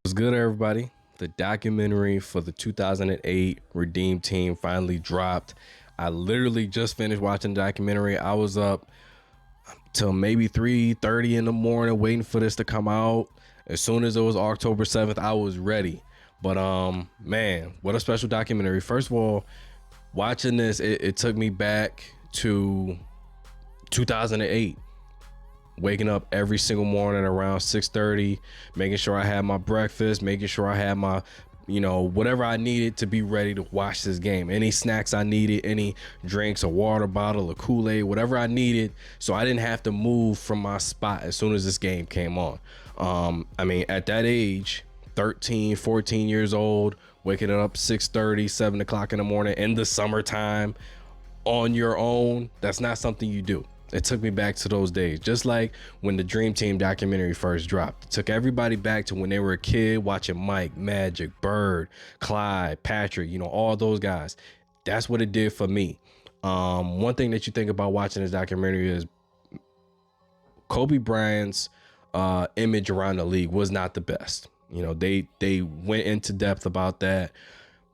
What's good, everybody? The documentary for the 2008 Redeem Team finally dropped. I literally just finished watching the documentary. I was up till maybe 3:30 in the morning waiting for this to come out. As soon as it was October 7th, I was ready. But man, what a special documentary. First of all, watching this, it took me back to 2008. Waking up every single morning around 6:30, making sure I had my breakfast, making sure I had my, whatever I needed to be ready to watch this game. Any snacks I needed, any drinks, a water bottle, a Kool-Aid, whatever I needed, so I didn't have to move from my spot as soon as this game came on. I mean, at that age, 13, 14 years old, waking up 6:30, 7 o'clock in the morning in the summertime on your own, that's not something you do. It took me back to those days, just like when the Dream Team documentary first dropped. It took everybody back to when they were a kid watching Mike, Magic, Bird, Clyde, Patrick, all those guys. That's what it did for me. One thing that you think about watching this documentary is Kobe Bryant's image around the league was not the best. They went into depth about that.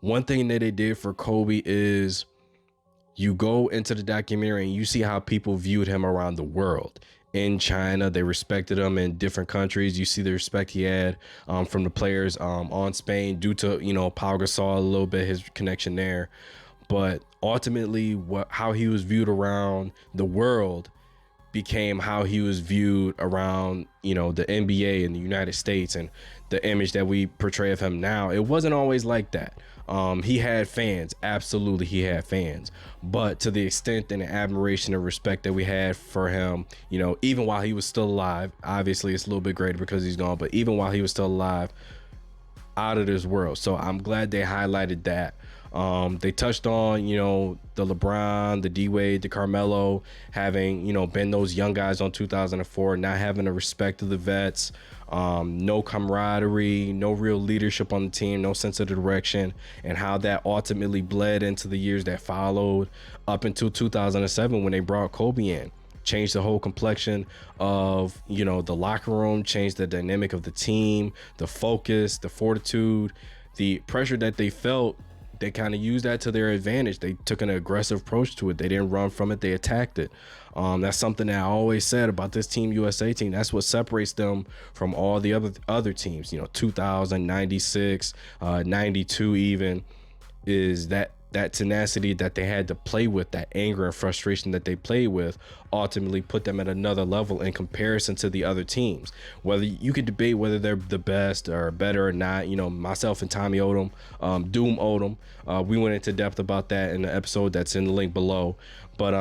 One thing that they did for Kobe is you go into the documentary and you see how people viewed him around the world. In China, they respected him. In different countries, you see the respect he had from the players on Spain due to, Pau Gasol, a little bit, his connection there. But ultimately, how he was viewed around the world became how he was viewed around, the NBA in the United States, and the image that we portray of him now. It wasn't always like that. He had fans. Absolutely, he had fans. But to the extent and the admiration and respect that we had for him, even while he was still alive, obviously it's a little bit greater because he's gone, but even while he was still alive, out of this world. So I'm glad they highlighted that. They touched on, the LeBron, the D-Wade, the Carmelo having, been those young guys on 2004, not having the respect of the vets, no camaraderie, no real leadership on the team, no sense of direction, and how that ultimately bled into the years that followed up until 2007 when they brought Kobe in. Changed the whole complexion of, the locker room, changed the dynamic of the team, the focus, the fortitude, the pressure that they felt. They kind of used that to their advantage. They took an aggressive approach to it. They didn't run from it. They attacked it. That's something that I always said about this Team USA team. That's what separates them from all the other teams, 2000, 96, 92 even, is that tenacity that they had to play with, that anger and frustration that they played with, ultimately put them at another level in comparison to the other teams. Whether you could debate whether they're the best or better or not, myself and Tommy Odom, Doom Odom, we went into depth about that in the episode that's in the link below. But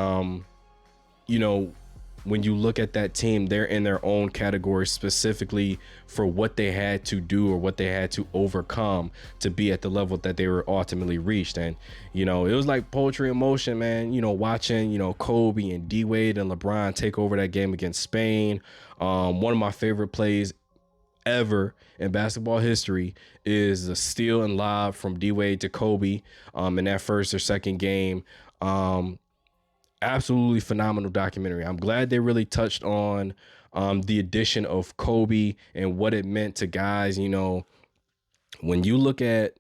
when you look at that team, they're in their own category specifically for what they had to do or what they had to overcome to be at the level that they were ultimately reached. And, it was like poetry in motion, man, watching, Kobe and D-Wade and LeBron take over that game against Spain. One of my favorite plays ever in basketball history is the steal and lob from D-Wade to Kobe in that first or second game. Absolutely phenomenal documentary. I'm glad they really touched on the addition of Kobe and what it meant to guys. When you look at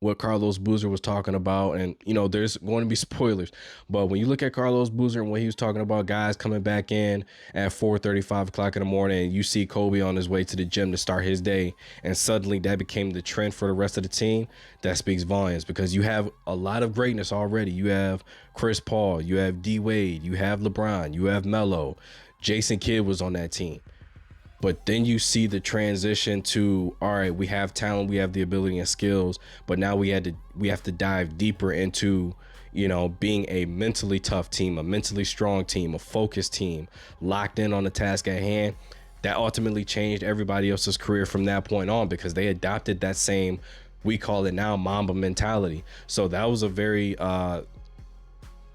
what Carlos Boozer was talking about, and there's going to be spoilers, but when you look at Carlos Boozer and what he was talking about, guys coming back in at 4:30, 5 o'clock in the morning, and you see Kobe on his way to the gym to start his day, and suddenly that became the trend for the rest of the team, that speaks volumes, because you have a lot of greatness already. You have Chris Paul, you have D-Wade, you have LeBron, you have Melo, Jason Kidd was on that team. But then you see the transition to, all right, we have talent, we have the ability and skills, but now we have to dive deeper into, being a mentally tough team, a mentally strong team, a focused team, locked in on the task at hand. That ultimately changed everybody else's career from that point on, because they adopted that same, we call it now, Mamba mentality. So that was a very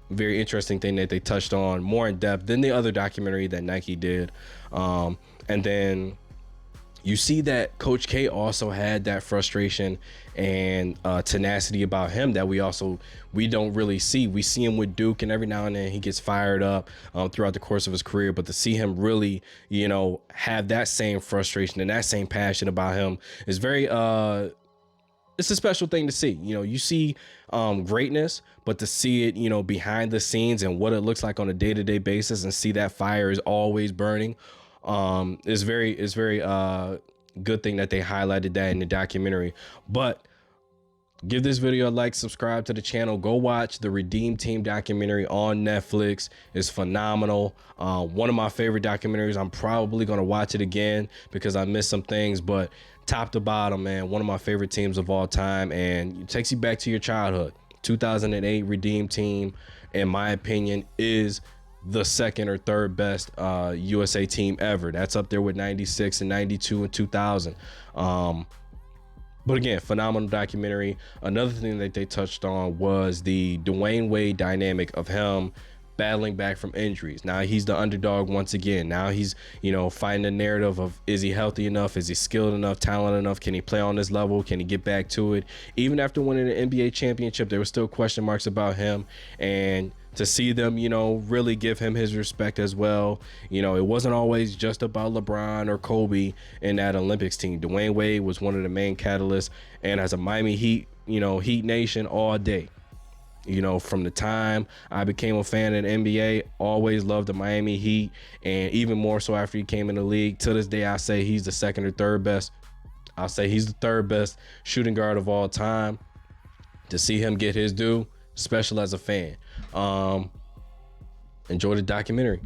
interesting thing that they touched on more in depth than the other documentary that Nike did. And then, you see that Coach K also had that frustration and tenacity about him that we don't really see. We see him with Duke, and every now and then he gets fired up throughout the course of his career. But to see him really, you know, have that same frustration and that same passion about him is very it's a special thing to see. You know, you see greatness, but to see it, you know, behind the scenes and what it looks like on a day-to-day basis, and see that fire is always burning, is very good thing that they highlighted that in the documentary. But give this video a like, subscribe to the channel, go watch the Redeem Team documentary on Netflix. It's phenomenal. One of my favorite documentaries. I'm probably going to watch it again because I missed some things, but top to bottom, man, one of my favorite teams of all time, and it takes you back to your childhood. 2008 Redeem Team, in my opinion, is the second or third best USA team ever. That's up there with 96 and 92 and 2000. But again, phenomenal documentary. Another thing that they touched on was the Dwayne Wade dynamic of him battling back from injuries. Now he's the underdog once again. Now he's, you know, fighting the narrative of, is he healthy enough? Is he skilled enough, talented enough? Can he play on this level? Can he get back to it? Even after winning the NBA championship, there were still question marks about him. And to see them, you know, really give him his respect as well. You know, it wasn't always just about LeBron or Kobe in that Olympics team. Dwayne Wade was one of the main catalysts. And as a Miami Heat, you know, Heat Nation all day. You know, from the time I became a fan of the NBA, always loved the Miami Heat, and even more so after he came in the league. To this day, I say he's the second or third best. I'll say he's the third best shooting guard of all time. To see him get his due, special as a fan. Enjoy the documentary.